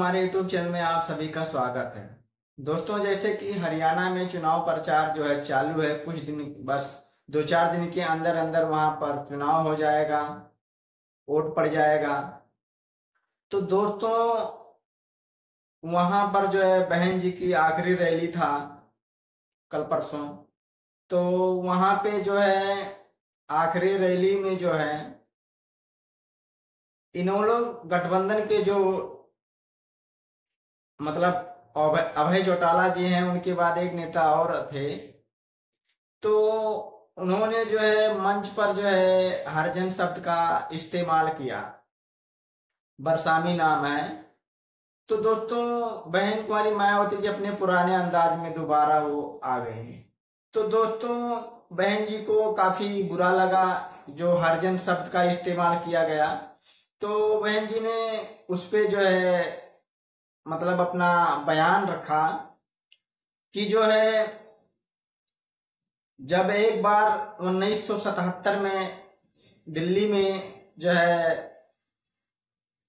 हमारे YouTube channel में आप सभी का स्वागत है। दोस्तों, जैसे कि हरियाणा में चुनाव प्रचार जो है चालू है, कुछ दिन बस 2-4 दिन के अंदर अंदर वहां पर चुनाव हो जाएगा, वोट पड़ जाएगा। तो दोस्तों, वहां पर जो है बहन जी की आखिरी रैली था कल परसों। तो वहां पे जो है आखिरी रैली में जो है इनेलो गठबंधन के जो मतलब अभय चौटाला जी हैं, उनके बाद एक नेता और थे। तो उन्होंने जो है मंच पर जो है हरिजन शब्द का इस्तेमाल किया। बरसामी नाम है। तो दोस्तों, बहन कुमारी मायावती जी अपने पुराने अंदाज में दोबारा वो आ गए हैं। तो दोस्तों, बहन जी को काफी बुरा लगा जो हरिजन शब्द का इस्तेमाल किया गया। तो बहन जी ने उस पे जो है मतलब अपना बयान रखा कि जो है जब एक बार 1977 में दिल्ली में जो है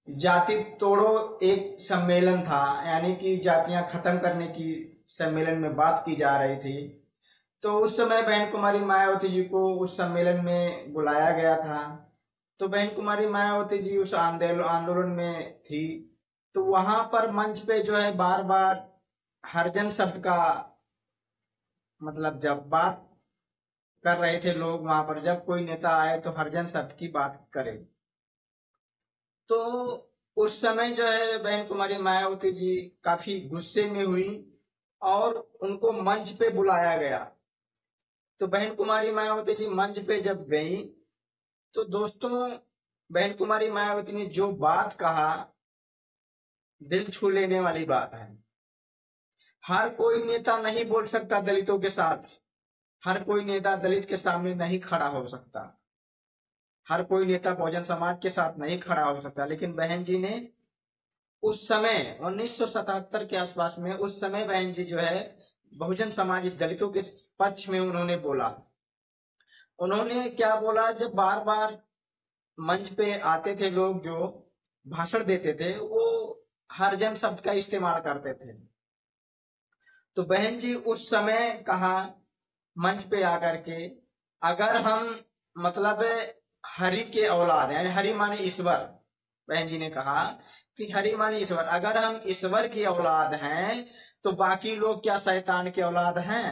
जाति तोड़ो एक सम्मेलन था, यानी कि जातियां खत्म करने की सम्मेलन में बात की जा रही थी। तो उस समय बहन कुमारी मायावती जी को उस सम्मेलन में बुलाया गया था। तो बहन कुमारी मायावती जी उस आंदोलन में थी। तो वहां पर मंच पे जो है बार बार हरिजन शब्द का मतलब जब बात कर रहे थे लोग, वहां पर जब कोई नेता आए तो हरिजन शब्द की बात करे। तो उस समय जो है बहन कुमारी मायावती जी काफी गुस्से में हुई और उनको मंच पे बुलाया गया। तो बहन कुमारी मायावती जी मंच पे जब गई तो दोस्तों, बहन कुमारी मायावती ने जो बात कहा, दिल छू लेने वाली बात है। हर कोई नेता नहीं बोल सकता दलितों के साथ, हर कोई नेता दलित के सामने नहीं खड़ा हो सकता, हर कोई नेता बहुजन समाज के साथ नहीं खड़ा हो सकता। लेकिन बहन जी ने उस समय 1977 के आसपास में, उस समय बहन जी जो है बहुजन समाज दलितों के पक्ष में उन्होंने बोला। उन्होंने क्या बोला, जब बार बार मंच पे आते थे लोग जो भाषण देते थे, वो हरिजन शब्द का इस्तेमाल करते थे। तो बहन जी उस समय कहा मंच पे आकर के, अगर हम मतलब हरि के औलाद यानी हरि माने ईश्वर, बहन जी ने कहा कि हरि माने ईश्वर, अगर हम ईश्वर की औलाद हैं तो बाकी लोग क्या शैतान के औलाद हैं।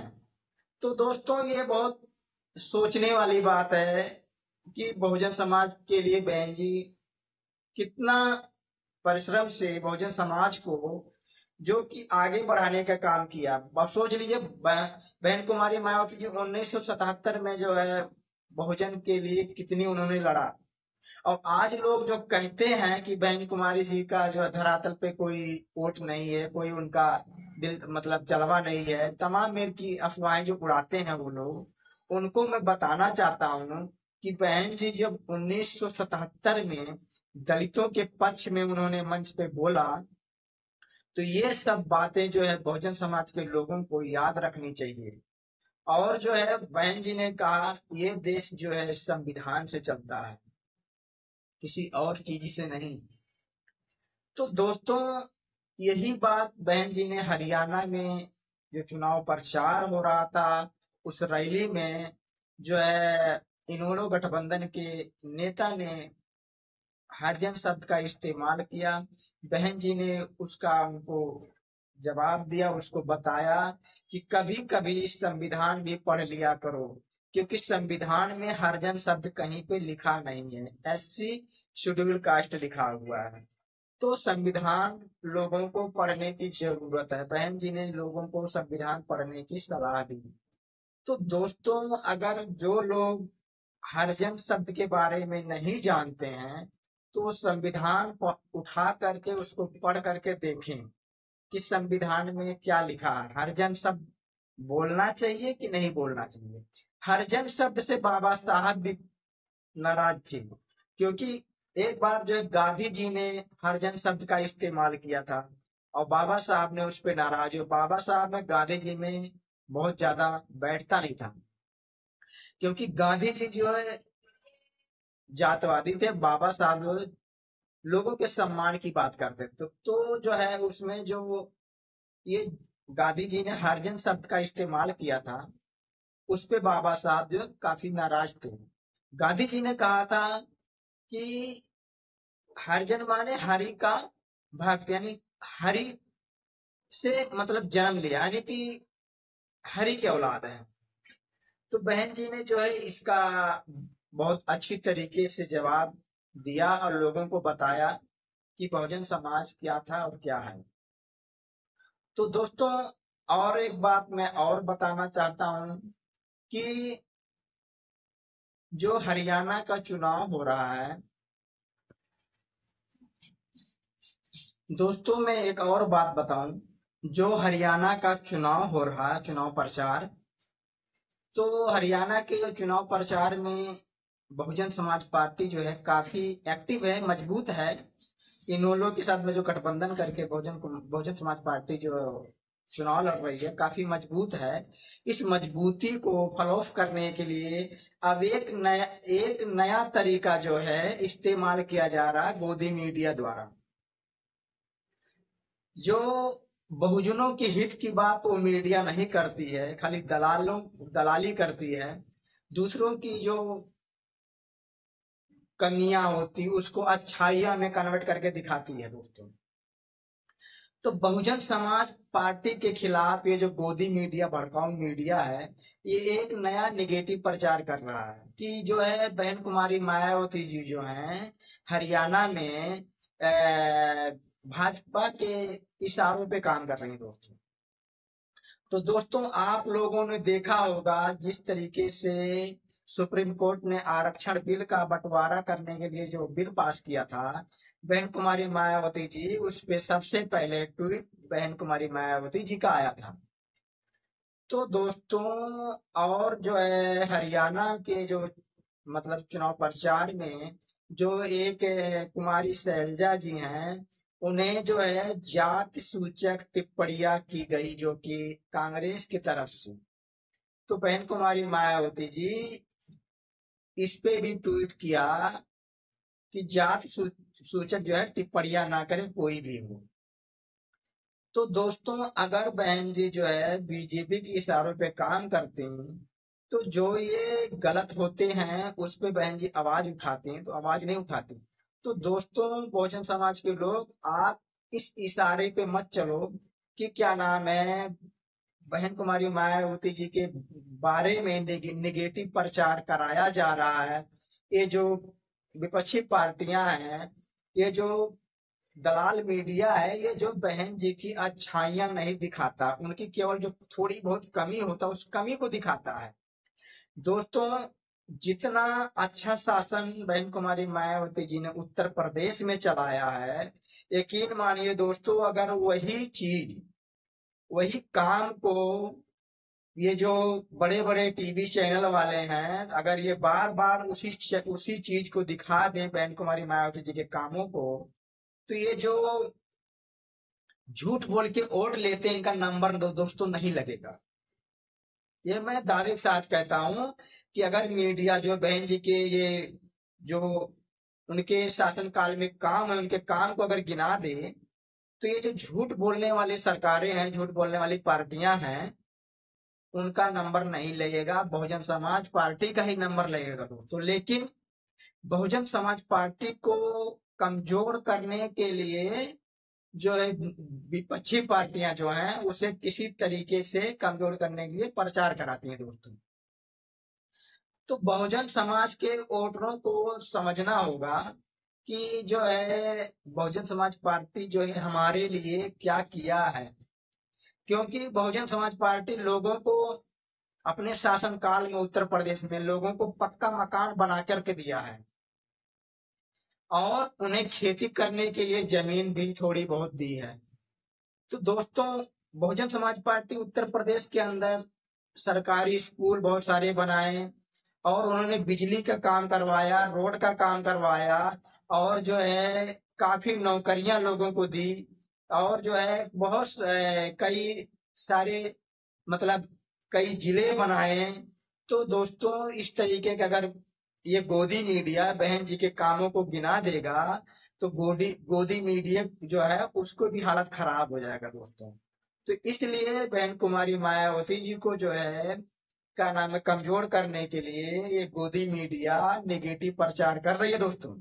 तो दोस्तों, ये बहुत सोचने वाली बात है कि बहुजन समाज के लिए बहन जी कितना परिश्रम से बहुजन समाज को जो कि आगे बढ़ाने का काम किया। अब सोच लीजिए, बहन कुमारी मायावती जी 1977 में जो है बहुजन के लिए कितनी उन्होंने लड़ा। और आज लोग जो कहते हैं कि बहन कुमारी जी का जो है धरातल पे कोई वोट नहीं है, कोई उनका दिल मतलब जलवा नहीं है, तमाम मेर की अफवाहें जो उड़ाते हैं वो लोग, उनको मैं बताना चाहता हूँ कि बहन जी जब 1977 में दलितों के पक्ष में उन्होंने मंच पे बोला, तो ये सब बातें जो है बहुजन समाज के लोगों को याद रखनी चाहिए। और जो है बहन जी ने कहा, ये देश जो है संविधान से चलता है, किसी और चीज से नहीं। तो दोस्तों, यही बात बहन जी ने हरियाणा में जो चुनाव प्रचार हो रहा था, उस रैली में जो है इनेलो गठबंधन के नेता ने हरिजन शब्द का इस्तेमाल किया। बहन जी ने उसका उनको जवाब दिया, उसको बताया कि कभी कभी संविधान भी पढ़ लिया करो, क्योंकि संविधान में हरिजन शब्द कहीं पे लिखा नहीं है, एससी शेड्यूल कास्ट लिखा हुआ है। तो संविधान लोगों को पढ़ने की जरूरत है। बहन जी ने लोगों को संविधान पढ़ने की सलाह दी। तो दोस्तों, अगर जो लोग हरिजन शब्द के बारे में नहीं जानते हैं तो संविधान उठा करके उसको पढ़ करके देखें कि संविधान में क्या लिखा है। हरिजन शब्द बोलना चाहिए कि नहीं बोलना चाहिए। हरिजन शब्द से बाबा साहब भी नाराज थे, क्योंकि एक बार जो है गांधी जी ने हरिजन शब्द का इस्तेमाल किया था और बाबा साहब ने उस पर नाराज हो। बाबा साहब में गांधी जी में बहुत ज्यादा बैठता नहीं था, क्योंकि गांधी जी जो है जातवादी थे, बाबा साहब जो लोगों के सम्मान की बात करते थे। तो जो है उसमें जो ये गांधी जी ने हरिजन शब्द का इस्तेमाल किया था, उस पे बाबा साहब जो है काफी नाराज थे। गांधी जी ने कहा था कि हरिजन माने हरि का भक्त, यानी हरि से मतलब जन्म लिया, यानी कि हरि के औलाद है। तो बहन जी ने जो है इसका बहुत अच्छी तरीके से जवाब दिया और लोगों को बताया कि बहुजन समाज क्या था और क्या है। तो दोस्तों, और एक बात मैं और बताना चाहता हूं कि जो हरियाणा का चुनाव हो रहा है, दोस्तों मैं एक और बात बताऊं, जो हरियाणा का चुनाव हो रहा है, चुनाव प्रचार, तो हरियाणा के जो चुनाव प्रचार में बहुजन समाज पार्टी जो है काफी एक्टिव है, मजबूत है। इन लोगों के साथ में जो गठबंधन करके बहुजन समाज पार्टी जो चुनाव लड़ रही है काफी मजबूत है। इस मजबूती को फॉलोअप करने के लिए अब एक नया तरीका जो है इस्तेमाल किया जा रहा है गोदी मीडिया द्वारा। जो बहुजनों के हित की बात वो मीडिया नहीं करती है, खाली दलाली करती है। दूसरों की जो कमियां होती उसको अच्छाइयां में कन्वर्ट करके दिखाती है दोस्तों। तो बहुजन समाज पार्टी के खिलाफ ये जो गोदी मीडिया, भड़काऊ मीडिया है, ये एक नया निगेटिव प्रचार कर रहा है कि जो है बहन कुमारी मायावती जी जो हैं हरियाणा में भाजपा के इशारों पे काम कर रही हैं दोस्तों। तो दोस्तों आप लोगों ने देखा होगा जिस तरीके से सुप्रीम कोर्ट ने आरक्षण बिल का बंटवारा करने के लिए जो बिल पास किया था, बहन कुमारी मायावती जी उस पे सबसे पहले ट्वीट बहन कुमारी मायावती जी का आया था। तो दोस्तों, और जो है हरियाणा के जो मतलब चुनाव प्रचार में जो एक कुमारी शैलजा जी हैं, उन्हें जो है जाति सूचक टिप्पणियां की गई जो कि कांग्रेस की तरफ से। तो बहन कुमारी मायावती जी इस पे भी ट्वीट किया कि सूचक जो है टिप्पणियां ना करे कोई भी हो। तो दोस्तों अगर बहन जी जो है बीजेपी के इशारों पे काम करते हैं, तो जो ये गलत होते हैं उस पे बहन जी आवाज उठाते हैं, तो आवाज नहीं उठाते। तो दोस्तों बहुजन समाज के लोग, आप इस इशारे पे मत चलो कि क्या नाम है बहन कुमारी मायावती जी के बारे में निगेटिव प्रचार कराया जा रहा है। ये जो विपक्षी पार्टियां हैं, ये जो दलाल मीडिया है, ये जो बहन जी की अच्छाइयां नहीं दिखाता, उनकी केवल जो थोड़ी बहुत कमी होता है उस कमी को दिखाता है। दोस्तों, जितना अच्छा शासन बहन कुमारी मायावती जी ने उत्तर प्रदेश में चलाया है, यकीन मानिए दोस्तों, अगर वही काम को ये जो बड़े बड़े टीवी चैनल वाले हैं, अगर ये बार बार उसी चीज को दिखा दें बहन कुमारी मायावती जी के कामों को, तो ये जो झूठ बोल के वोट लेते हैं इनका नंबर दोस्तों नहीं लगेगा। ये मैं दावे के साथ कहता हूं कि अगर मीडिया जो बहन जी के ये जो उनके शासन काल में काम है, उनके काम को अगर गिना दे, तो ये जो झूठ बोलने वाली सरकारें हैं, झूठ बोलने वाली पार्टियां हैं, उनका नंबर नहीं लगेगा, बहुजन समाज पार्टी का ही नंबर लगेगा दोस्तों। लेकिन बहुजन समाज पार्टी को कमजोर करने के लिए जो है विपक्षी पार्टियां जो हैं उसे किसी तरीके से कमजोर करने के लिए प्रचार कराती हैं दोस्तों। तो बहुजन समाज के वोटरों को समझना होगा कि जो है बहुजन समाज पार्टी जो है हमारे लिए क्या किया है। क्योंकि बहुजन समाज पार्टी लोगों को अपने शासनकाल में उत्तर प्रदेश में लोगों को पक्का मकान बना करके दिया है और उन्हें खेती करने के लिए जमीन भी थोड़ी बहुत दी है। तो दोस्तों, बहुजन समाज पार्टी उत्तर प्रदेश के अंदर सरकारी स्कूल बहुत सारे बनाए और उन्होंने बिजली का काम करवाया, रोड का काम करवाया और जो है काफी नौकरियां लोगों को दी और जो है बहुत कई सारे मतलब कई जिले बनाए। तो दोस्तों इस तरीके का अगर ये गोदी मीडिया बहन जी के कामों को गिना देगा, तो गोदी गोदी मीडिया जो है उसको भी हालत खराब हो जाएगा दोस्तों। तो इसलिए बहन कुमारी मायावती जी को जो है क्या नाम है कमजोर करने के लिए ये गोदी मीडिया नेगेटिव प्रचार कर रही है दोस्तों।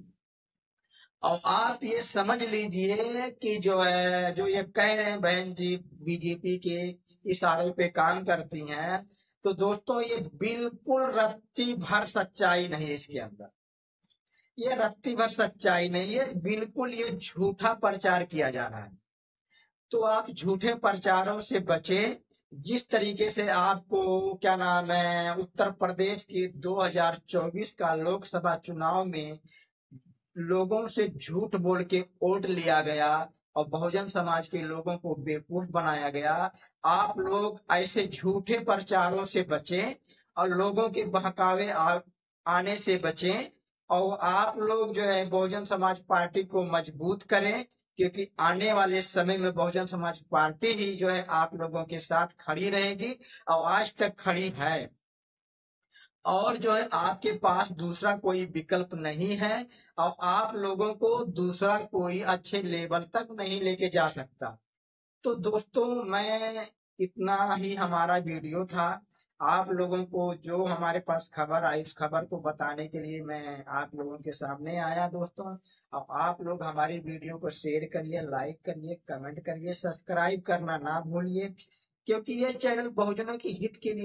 और आप ये समझ लीजिए कि जो है जो ये कह रहे हैं बहन जी बीजेपी के इशारे पे काम करती हैं, तो दोस्तों ये बिल्कुल रत्ती भर सच्चाई नहीं है इसके अंदर। ये रत्ती भर सच्चाई नहीं है, बिल्कुल ये झूठा प्रचार किया जा रहा है। तो आप झूठे प्रचारों से बचें। जिस तरीके से आपको क्या नाम है उत्तर प्रदेश के 2024 का लोकसभा चुनाव में लोगों से झूठ बोल के वोट लिया गया और बहुजन समाज के लोगों को बेवकूफ बनाया गया, आप लोग ऐसे झूठे प्रचारों से बचें और लोगों के बहकावे आने से बचें। और आप लोग जो है बहुजन समाज पार्टी को मजबूत करें, क्योंकि आने वाले समय में बहुजन समाज पार्टी ही जो है आप लोगों के साथ खड़ी रहेगी और आज तक खड़ी है। और जो है आपके पास दूसरा कोई विकल्प नहीं है और आप लोगों को दूसरा कोई अच्छे लेवल तक नहीं लेके जा सकता। तो दोस्तों मैं इतना ही हमारा वीडियो था। आप लोगों को जो हमारे पास खबर आई उस खबर को बताने के लिए मैं आप लोगों के सामने आया दोस्तों। अब आप लोग हमारी वीडियो को शेयर करिए, लाइक करिए, कमेंट करिए, सब्सक्राइब करना ना भूलिए, क्योंकि ये चैनल बहुजनों के हित के लिए